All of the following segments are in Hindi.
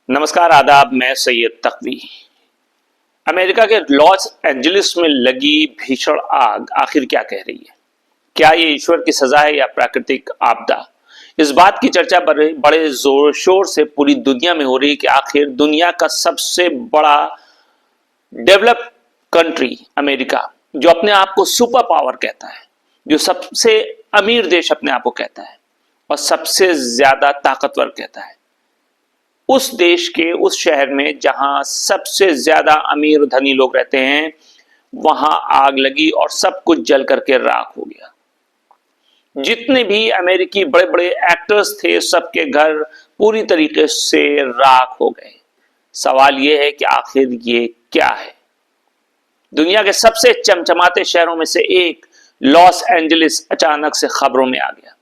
नमस्कार आदाब, मैं सैयद तकवी। अमेरिका के लॉस एंजलिस में लगी भीषण आग आखिर क्या कह रही है? क्या ये ईश्वर की सजा है या प्राकृतिक आपदा? इस बात की चर्चा बड़े जोर शोर से पूरी दुनिया में हो रही है कि आखिर दुनिया का सबसे बड़ा डेवलप कंट्री अमेरिका, जो अपने आप को सुपर पावर कहता है, जो सबसे अमीर देश अपने आप को कहता है और सबसे ज्यादा ताकतवर कहता है, उस देश के उस शहर में जहां सबसे ज्यादा अमीर धनी लोग रहते हैं, वहां आग लगी और सब कुछ जल करके राख हो गया। जितने भी अमेरिकी बड़े बड़े एक्टर्स थे, सबके घर पूरी तरीके से राख हो गए। सवाल यह है कि आखिर ये क्या है? दुनिया के सबसे चमचमाते शहरों में से एक लॉस एंजलिस अचानक से खबरों में आ गया।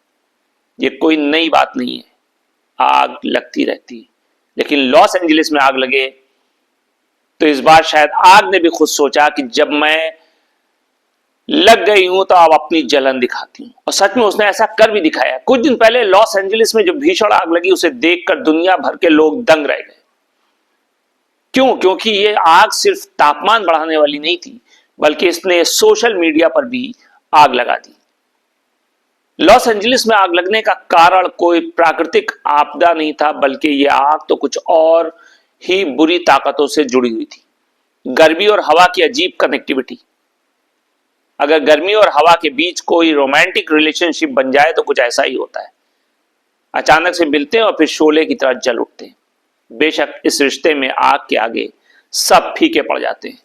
ये कोई नई बात नहीं है, आग लगती रहती है, लेकिन लॉस एंजलिस में आग लगे तो इस बार शायद आग ने भी खुद सोचा कि जब मैं लग गई हूं तो अब अपनी जलन दिखाती हूं। और सच में उसने ऐसा कर भी दिखाया। कुछ दिन पहले लॉस एंजलिस में जो भीषण आग लगी, उसे देखकर दुनिया भर के लोग दंग रह गए। क्यों? क्योंकि ये आग सिर्फ तापमान बढ़ाने वाली नहीं थी, बल्कि इसने सोशल मीडिया पर भी आग लगा दी। लॉस एंजलिस में आग लगने का कारण कोई प्राकृतिक आपदा नहीं था, बल्कि यह आग तो कुछ और ही बुरी ताकतों से जुड़ी हुई थी। गर्मी और हवा की अजीब कनेक्टिविटी। अगर गर्मी और हवा के बीच कोई रोमांटिक रिलेशनशिप बन जाए तो कुछ ऐसा ही होता है। अचानक से मिलते हैं और फिर शोले की तरह जल उठते हैं। बेशक इस रिश्ते में आग के आगे सब फीके पड़ जाते हैं।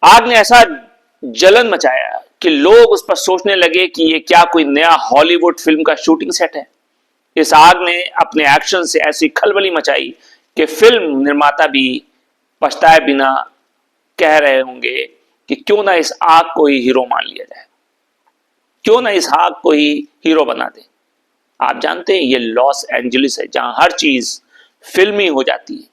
आग ने ऐसा जलन मचाया कि लोग उस पर सोचने लगे कि ये क्या कोई नया हॉलीवुड फिल्म का शूटिंग सेट है। इस आग ने अपने एक्शन से ऐसी खलबली मचाई कि फिल्म निर्माता भी पछताए बिना कह रहे होंगे कि क्यों ना इस आग को ही हीरो मान लिया जाए, क्यों ना इस आग को ही हीरो बना दे। आप जानते हैं, ये लॉस एंजलिस है जहां हर चीज फिल्मी हो जाती है।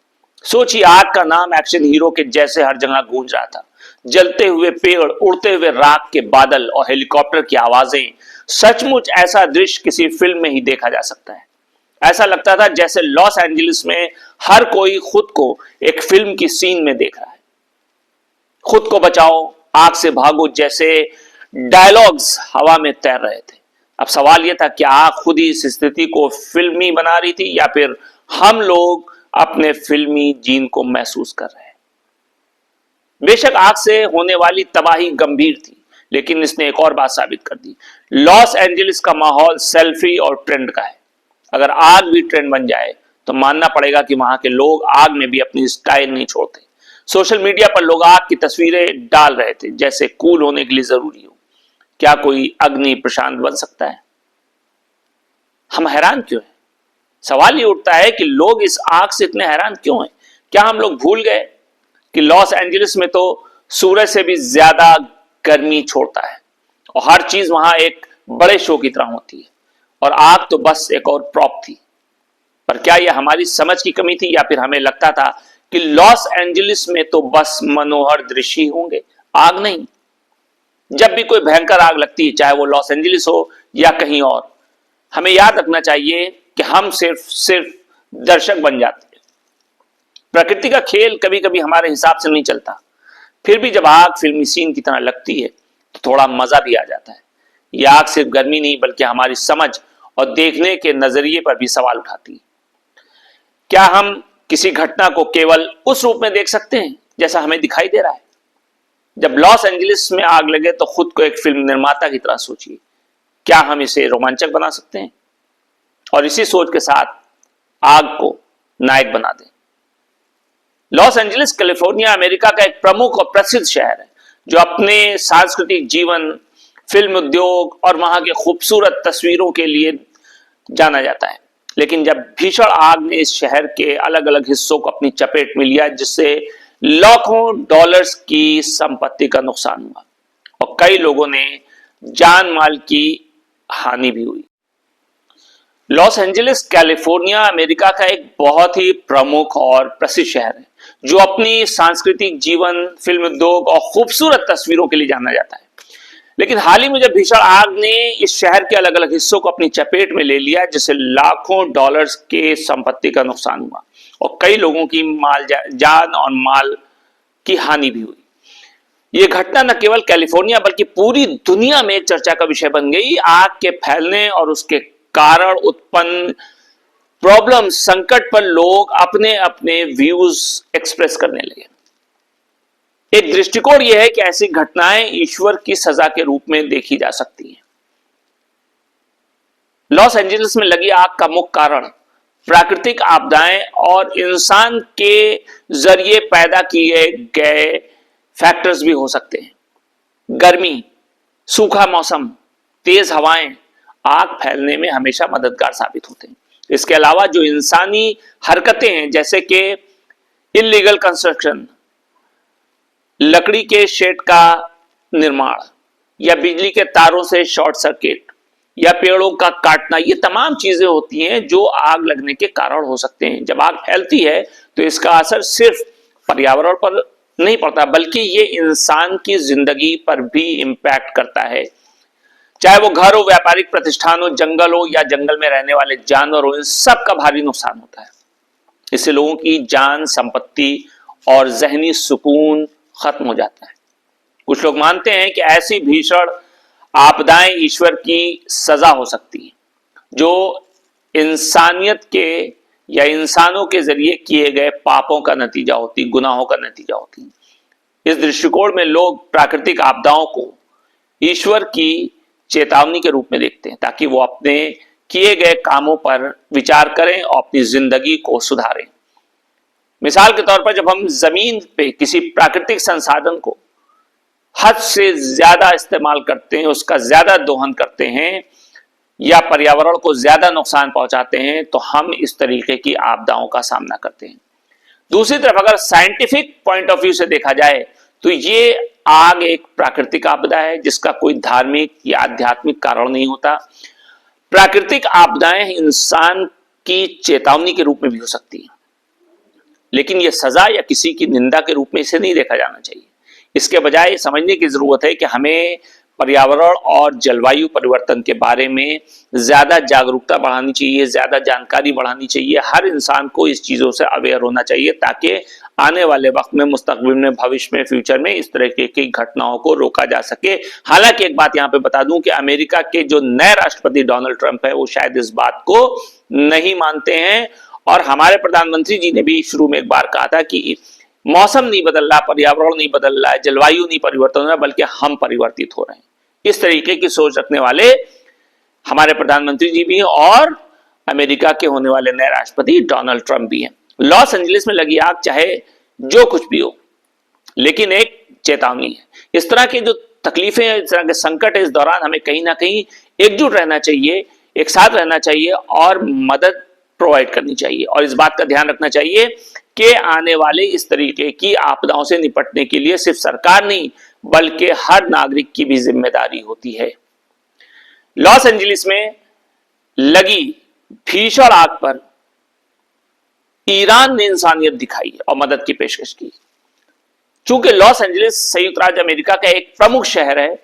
सोचिए, आग का नाम एक्शन हीरो के जैसे हर जगह गूंज रहा था। जलते हुए पेड़, उड़ते हुए राख के बादल और हेलीकॉप्टर की आवाजें। सचमुच ऐसा दृश्य किसी फिल्म में ही देखा जा सकता है। ऐसा लगता था जैसे लॉस एंजलिस में हर कोई खुद को एक फिल्म की सीन में देख रहा है। खुद को बचाओ, आग से भागो जैसे डायलॉग्स हवा में तैर रहे थे। अब सवाल यह था कि आग खुद ही इस स्थिति को फिल्मी बना रही थी या फिर हम लोग अपने फिल्मी जीन को महसूस कर रहे हैं। बेशक आग से होने वाली तबाही गंभीर थी, लेकिन इसने एक और बात साबित कर दी। लॉस एंजलिस का माहौल सेल्फी और ट्रेंड का है। अगर आग भी ट्रेंड बन जाए तो मानना पड़ेगा कि वहां के लोग आग में भी अपनी स्टाइल नहीं छोड़ते। सोशल मीडिया पर लोग आग की तस्वीरें डाल रहे थे जैसे कूल होने के लिए जरूरी हो। क्या कोई अग्नि प्रशांत बन सकता है? हम हैरान क्यों हैं? सवाल ये उठता है कि लोग इस आग से इतने हैरान क्यों हैं? क्या हम लोग भूल गए कि लॉस एंजलिस में तो सूरज से भी ज्यादा गर्मी छोड़ता है और हर चीज वहां एक बड़े शो की तरह होती है और आग तो बस एक और प्रॉप थी। पर क्या यह हमारी समझ की कमी थी या फिर हमें लगता था कि लॉस एंजलिस में तो बस मनोहर दृश्य ही होंगे, आग नहीं? जब भी कोई भयंकर आग लगती है, चाहे वो लॉस एंजलिस हो या कहीं और, हमें याद रखना चाहिए कि हम सिर्फ दर्शक बन जाते हैं। प्रकृति का खेल कभी कभी हमारे हिसाब से नहीं चलता। फिर भी जब आग फिल्मी सीन की तरह लगती है तो थोड़ा मजा भी आ जाता है। यह आग सिर्फ गर्मी नहीं, बल्कि हमारी समझ और देखने के नजरिए पर भी सवाल उठाती है। क्या हम किसी घटना को केवल उस रूप में देख सकते हैं जैसा हमें दिखाई दे रहा है? जब लॉस एंजलिस में आग लगे तो खुद को एक फिल्म निर्माता की तरह सोचिए। क्या हम इसे रोमांचक बना सकते हैं और इसी सोच के साथ आग को नायक बना दें? लॉस एंजलिस कैलिफोर्निया अमेरिका का एक प्रमुख और प्रसिद्ध शहर है, जो अपने सांस्कृतिक जीवन, फिल्म उद्योग और वहां के खूबसूरत तस्वीरों के लिए जाना जाता है। लेकिन जब भीषण आग ने इस शहर के अलग अलग हिस्सों को अपनी चपेट में लिया, जिससे लाखों डॉलर्स की संपत्ति का नुकसान हुआ और कई लोगों ने जान माल की हानि भी हुई। लॉस एंजलिस कैलिफोर्निया अमेरिका का एक बहुत ही प्रमुख और प्रसिद्ध शहर है, जो अपनी सांस्कृतिक जीवन, फिल्म उद्योग और खूबसूरत तस्वीरों के लिए जाना जाता है। लेकिन हाल ही में जब भीषण आग ने इस शहर के अलग अलग हिस्सों को अपनी चपेट में ले लिया, जिससे लाखों डॉलर्स के संपत्ति का नुकसान हुआ और कई लोगों की जान और माल की हानि भी हुई। यह घटना न केवल कैलिफोर्निया बल्कि पूरी दुनिया में एक चर्चा का विषय बन गई। आग के फैलने और उसके कारण उत्पन्न प्रॉब्लम, संकट पर लोग अपने अपने व्यूज एक्सप्रेस करने लगे। एक दृष्टिकोण यह है कि ऐसी घटनाएं ईश्वर की सजा के रूप में देखी जा सकती हैं। लॉस एंजलिस में लगी आग का मुख्य कारण प्राकृतिक आपदाएं और इंसान के जरिए पैदा किए गए फैक्टर्स भी हो सकते हैं। गर्मी, सूखा मौसम, तेज हवाएं आग फैलने में हमेशा मददगार साबित होते हैं। इसके अलावा जो इंसानी हरकतें हैं, जैसे कि इल्लीगल कंस्ट्रक्शन, लकड़ी के शेड का निर्माण या बिजली के तारों से शॉर्ट सर्किट या पेड़ों का काटना, ये तमाम चीजें होती हैं जो आग लगने के कारण हो सकते हैं। जब आग फैलती है तो इसका असर सिर्फ पर्यावरण पर नहीं पड़ता बल्कि ये इंसान की जिंदगी पर भी इंपैक्ट करता है। चाहे वो घर हो, व्यापारिक प्रतिष्ठान हो, जंगल हो या जंगल में रहने वाले जानवर हो, इन सब का भारी नुकसान होता है। इससे लोगों की जान, संपत्ति और जहनी सुकून खत्म हो जाता है। कुछ लोग मानते हैं कि ऐसी भीषण आपदाएं ईश्वर की सजा हो सकती है, जो इंसानियत के या इंसानों के जरिए किए गए पापों का नतीजा होती, गुनाहों का नतीजा होती। इस दृष्टिकोण में लोग प्राकृतिक आपदाओं को ईश्वर की चेतावनी के रूप में देखते हैं, ताकि वो अपने किए गए कामों पर विचार करें और अपनी जिंदगी को सुधारें। मिसाल के तौर पर जब हम जमीन पे किसी प्राकृतिक संसाधन को हद से ज्यादा इस्तेमाल करते हैं, उसका ज्यादा दोहन करते हैं या पर्यावरण को ज्यादा नुकसान पहुंचाते हैं, तो हम इस तरीके की आपदाओं का सामना करते हैं। दूसरी तरफ अगर साइंटिफिक पॉइंट ऑफ व्यू से देखा जाए तो ये आग एक प्राकृतिक आपदा है, जिसका कोई धार्मिक या आध्यात्मिक कारण नहीं होता। प्राकृतिक आपदाएं इंसान की चेतावनी के रूप में भी हो सकती है, लेकिन यह सजा या किसी की निंदा के रूप में इसे नहीं देखा जाना चाहिए। इसके बजाय समझने की जरूरत है कि हमें पर्यावरण और जलवायु परिवर्तन के बारे में ज्यादा जागरूकता बढ़ानी चाहिए, ज्यादा जानकारी बढ़ानी चाहिए। हर इंसान को इस चीजों से अवेयर होना चाहिए ताकि आने वाले वक्त में, मुस्तकबिल में, भविष्य में, फ्यूचर में इस तरह की घटनाओं को रोका जा सके। हालांकि एक बात यहां पे बता दूं कि अमेरिका के जो नए राष्ट्रपति डोनाल्ड ट्रंप है, वो शायद इस बात को नहीं मानते हैं। और हमारे प्रधानमंत्री जी ने भी शुरू में एक बार कहा था कि मौसम नहीं बदल रहा, पर्यावरण नहीं बदल रहा है, जलवायु नहीं परिवर्तन हो रहा, बल्कि हम परिवर्तित हो रहे हैं। इस तरीके की सोच रखने वाले हमारे प्रधानमंत्री जी भी हैं और अमेरिका के होने वाले नए राष्ट्रपति डोनाल्ड ट्रंप भी हैं। लॉस एंजलिस में लगी आग चाहे जो कुछ भी हो, लेकिन एक चेतावनी है। इस तरह की जो तकलीफें, इस तरह के संकट है, इस दौरान हमें कहीं ना कहीं एकजुट रहना चाहिए, एक साथ रहना चाहिए और मदद प्रोवाइड करनी चाहिए। और इस बात का ध्यान रखना चाहिए कि आने वाले इस तरीके की आपदाओं से निपटने के लिए सिर्फ सरकार नहीं बल्कि हर नागरिक की भी जिम्मेदारी होती है। लॉस एंजलिस में लगी भीषण आग पर ईरान ने इंसानियत दिखाई और मदद की पेशकश की। चूंकि लॉस एंजलिस संयुक्त राज्य अमेरिका का एक प्रमुख शहर है,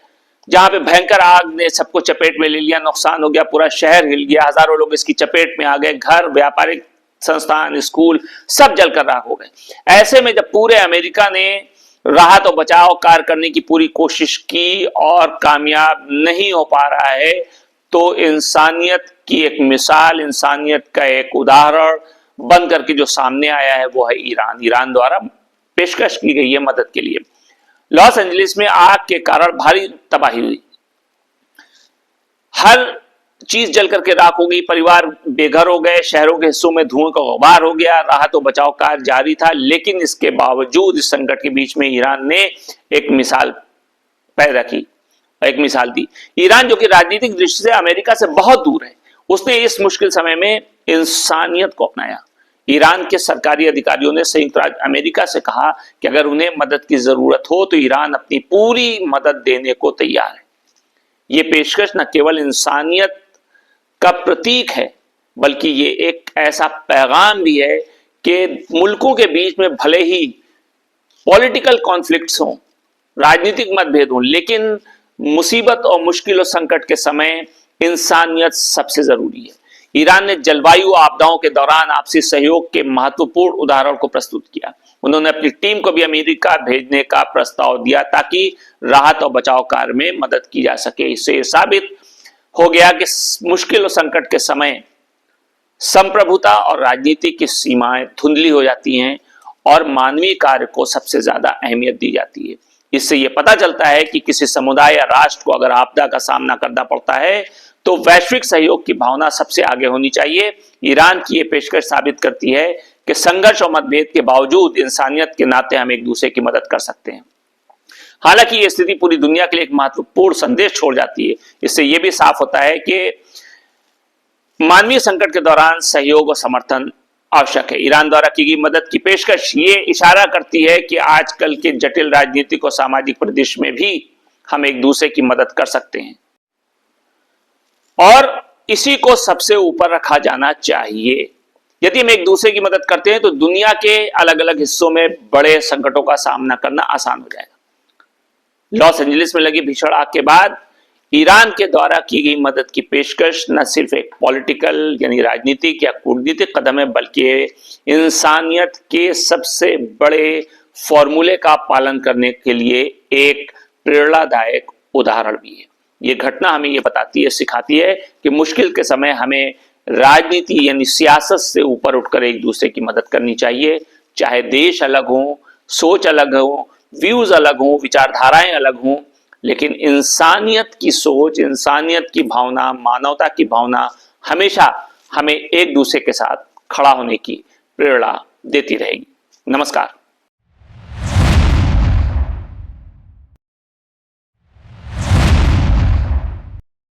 जहां पे भयंकर आग ने सबको चपेट में ले लिया, नुकसान हो गया, पूरा शहर हिल गया, हजारों लोग इसकी चपेट में आ गए, घर, व्यापारिक संस्थान, स्कूल सब जलकर राख हो गए। ऐसे में जब पूरे अमेरिका ने राहत और बचाव कार्य करने की पूरी कोशिश की और कामयाब नहीं हो पा रहा है, तो इंसानियत की एक मिसाल, इंसानियत का एक उदाहरण बन करके जो सामने आया है वो है ईरान। ईरान द्वारा पेशकश की गई है मदद के लिए। लॉस एंजलिस में आग के कारण भारी तबाही हुई, हर चीज जल करके राख हो गई, परिवार बेघर हो गए, शहरों के हिस्सों में धुएं का गुबार हो गया, राहत और बचाव कार्य जारी था। लेकिन इसके बावजूद इस संकट के बीच में ईरान ने एक मिसाल पैदा की, एक मिसाल दी। ईरान जो कि राजनीतिक दृष्टि से अमेरिका से बहुत दूर है, उसने इस मुश्किल समय में इंसानियत को अपनाया। ईरान के सरकारी अधिकारियों ने संयुक्त राज्य अमेरिका से कहा कि अगर उन्हें मदद की जरूरत हो तो ईरान अपनी पूरी मदद देने को तैयार है। ये पेशकश न केवल इंसानियत का प्रतीक है, बल्कि ये एक ऐसा पैगाम भी है कि मुल्कों के बीच में भले ही पॉलिटिकल कॉन्फ्लिक्ट्स हों, राजनीतिक मतभेद हों, लेकिन मुसीबत और मुश्किल और संकट के समय इंसानियत सबसे जरूरी है। ईरान ने जलवायु आपदाओं के दौरान आपसी सहयोग के महत्वपूर्ण उदाहरण को प्रस्तुत किया। उन्होंने अपनी टीम को भी अमेरिका भेजने का प्रस्ताव दिया ताकि राहत और बचाव कार्य में मदद की जा सके। इससे यह साबित हो गया कि मुश्किल और संकट के समय संप्रभुता और राजनीति की सीमाएं धुंधली हो जाती हैं और मानवीय कार्य को सबसे ज्यादा अहमियत दी जाती है। इससे यह पता चलता है कि किसी समुदाय या राष्ट्र को अगर आपदा का सामना करना पड़ता है तो वैश्विक सहयोग की भावना सबसे आगे होनी चाहिए। ईरान की यह पेशकश साबित करती है कि संघर्ष और मतभेद के बावजूद इंसानियत के नाते हम एक दूसरे की मदद कर सकते हैं। हालांकि यह स्थिति पूरी दुनिया के लिए एक महत्वपूर्ण संदेश छोड़ जाती है। इससे यह भी साफ होता है कि मानवीय संकट के दौरान सहयोग और समर्थन आवश्यक है। ईरान द्वारा की गई मदद की पेशकश ये इशारा करती है कि आजकल के जटिल राजनीतिक और सामाजिक परिदृश्य में भी हम एक दूसरे की मदद कर सकते हैं और इसी को सबसे ऊपर रखा जाना चाहिए। यदि हम एक दूसरे की मदद करते हैं तो दुनिया के अलग अलग हिस्सों में बड़े संकटों का सामना करना आसान हो जाएगा। लॉस एंजलिस में लगी भीषण आग के बाद ईरान के द्वारा की गई मदद की पेशकश न सिर्फ एक पॉलिटिकल यानी राजनीतिक या कूटनीतिक कदम है, बल्कि इंसानियत के सबसे बड़े फॉर्मूले का पालन करने के लिए एक प्रेरणादायक उदाहरण भी है। ये घटना हमें ये बताती है, सिखाती है कि मुश्किल के समय हमें राजनीति यानी सियासत से ऊपर उठकर एक दूसरे की मदद करनी चाहिए। चाहे देश अलग हो, सोच अलग हो, व्यूज अलग हो, विचारधाराएं अलग हों, लेकिन इंसानियत की सोच, इंसानियत की भावना, मानवता की भावना हमेशा हमें एक दूसरे के साथ खड़ा होने की प्रेरणा देती रहेगी। नमस्कार।